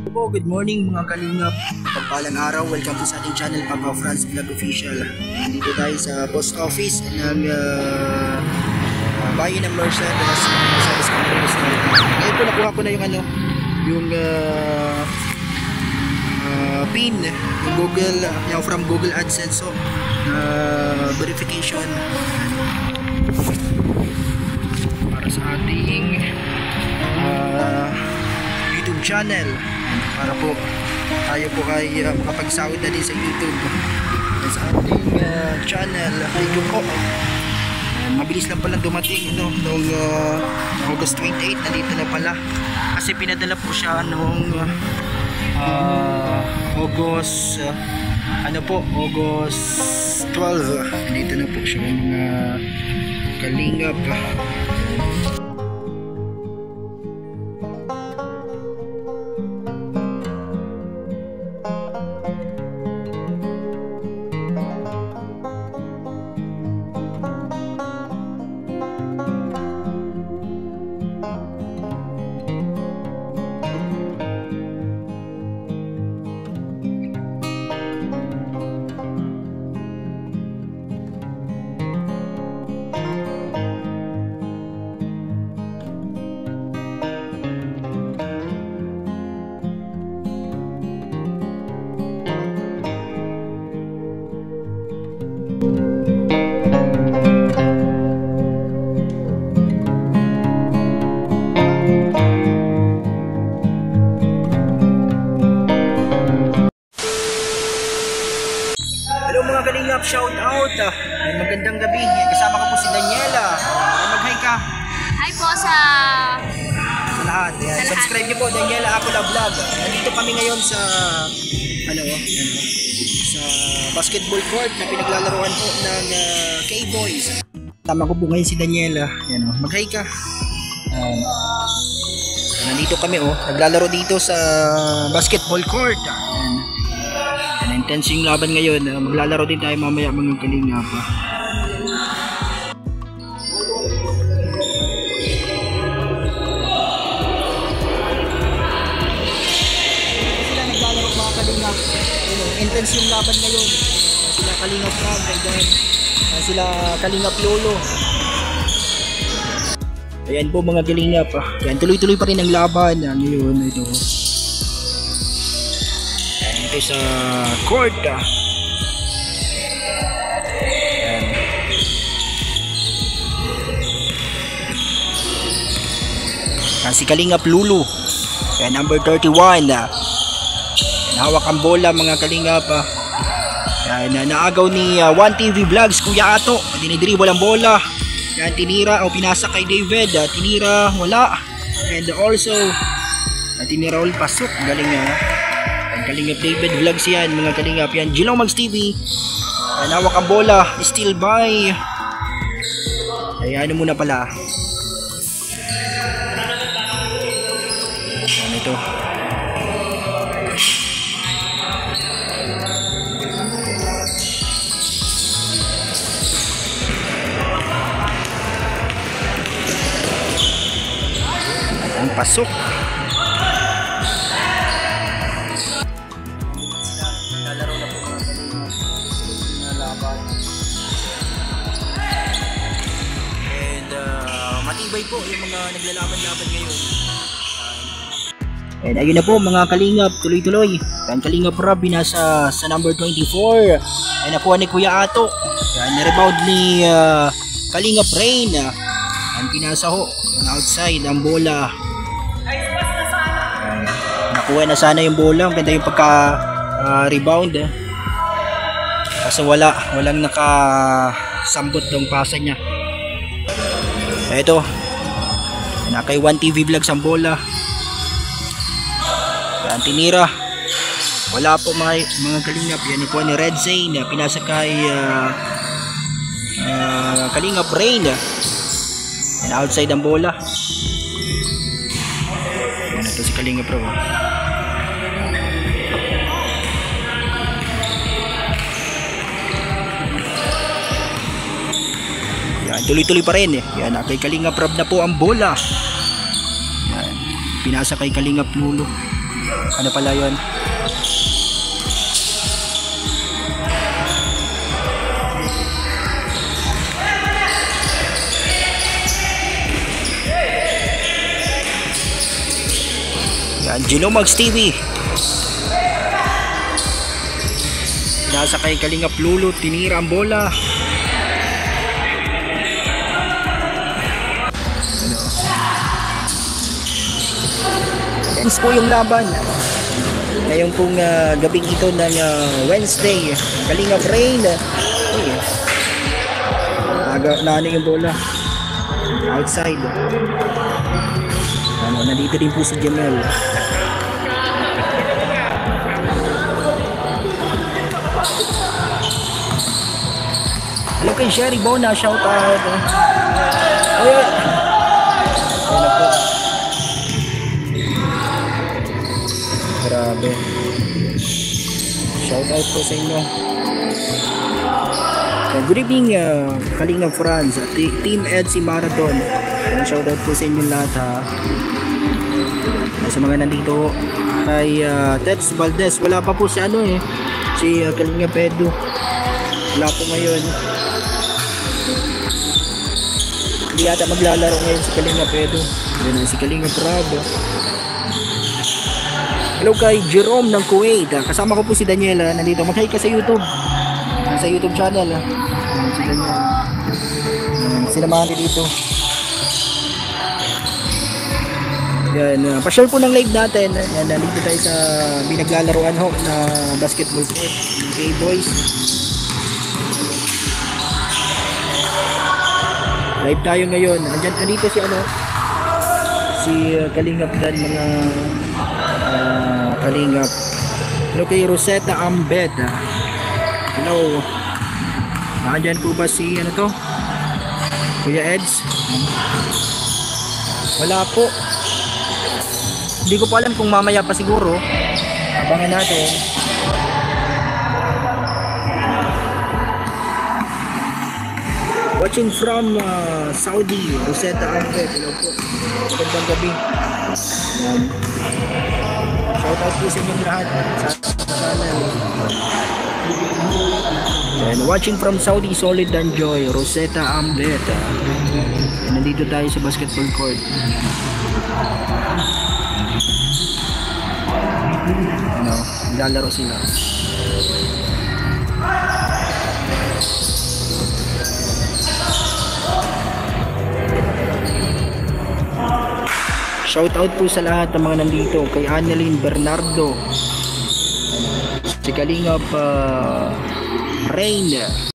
Good morning mga kalingap. Pagpalang araw, welcome to sa ating channel, Papa Franz Vlog Official. Dito tayo sa post office ng bayan ng Mercedes Campus. Ngayon po nakuha ko na yung PIN yung Google, yung from Google AdSense, so verification para sa ating YouTube channel, para po tayo po ay makapagsahod na din sa YouTube sa ating channel. Ayun po, mabilis lang pala dumating noong August 28, nandito na pala kasi pinadala po siya noong August 12. Nandito na po siya mga kalingap. Hello mga kalingap, shout out. Magandang gabi. Kasama ko po si Daniela. Mag-hi ka. Hi po sa lahat. Subscribe niyo po, Daniela Acula Vlog. Nandito kami ngayon sa sa basketball court na pinaglalaroan po ng K-Boys. Tama ko po ngayon si Daniela. Mag-hi ka. Nandito kami naglalaro dito sa basketball court. Intense yung laban ngayon. Maglalaro din tayo mamaya mga kalingap. Sila naglalaro mga kalingap. Intense yung laban ngayon. Sila Kalingap Rob, sila Kalingap Lolo. Ayan po mga kalingap. Ayan, tuloy-tuloy pa rin ang laban. Ngayon ito sa court. Si Kalingap Lulu, number 31, hawak ang bola mga kalingap. Naagaw ni 1TV Vlogs Kuya Ato, dinidribble ang bola, tinira o pinasa kay David, tinira wala, and also tinira ulit pasok. Galing Kalingap David Vlogs yan mga kalingap. Yan Gilong Mags TV, nawak ang bola, still by muna pala. Ito ang pasok. Matibay po yung mga naglalaban-laban ngayon. And ayun na po mga kalingap, tuloy-tuloy. Kalingap Rob nasa sa number 24. Ayun na po ni Kuya Ato. Ni-rebound ni Kalingap Rain. Pinasa ho outside ang bola. Nakuha na sana yung bola. Ang ganda yung pagka-rebound. Kasi walang nakasambot ng pasa niya. Ito, kay 1TV Vlogs ang bola. Yan, tinira. Wala po mga kalingap. Yan po ni Red Zane, pinasa kay Kalingap Rain. Yan, outside ang bola. Yan, ito si Kalingap Rain. Tuloy-tuloy pa rin Yan, kay Kalingap Rob na po ang bola. Yan, pinasa kay Kalingap Lulu. Ano pala yun? Yan, Genomags TV. Nasa kay Kalingap Lulu, tinira ang bola. Yes po yung laban. Ngayong pong gabing ito ng Wednesday. Kalingap Rain. Naano yung bola. Outside. Nandito din po si Jamel. Hello kay Sherry Bona, shout out. Ayun. Grabe. Shout out po sa inyo. Good evening, Kalingap Franz, Team EDSI Marathon. Shout out po sa inyo lahat ha. Sa mga nandito kay Tets Valdez, wala pa po si ano si Kalingap Edu. Wala po ngayon. Hindi yata maglalaro ngayon si Kalingap Edu. Yan si Kalingap Rab. Hello kay Jerome ng Kuwait. Kasama ko po si Daniela. Nandito. Mag-hi ka sa YouTube. Sa YouTube channel. Si Daniela. Sinamahan dito. Yan. Pa-share po ng live natin. Yan. Nandito tayo sa binaglalaroan ho na basketball court. Okay boys. Live tayo ngayon. Nandito si si Kalingap dan mga Kalingap. Hello kay Rosetta Ambed. Hello. Nandiyan po ba si Kuya Eds? Wala po. Hindi ko pa alam kung mamaya pa siguro. Abangan natin. Watching from Saudi, Rosetta Ambed. Hello po. Magandang gabi. Shout out po sa inyong lahat sa channel. And watching from Saudi, Solid and Joy, Rosetta Ambed. And nandito tayo sa basketball court. Lalaro sila. Shout out po sa lahat ng mga nandito, kay Annalyn Bernardo, si Kalingap Rain.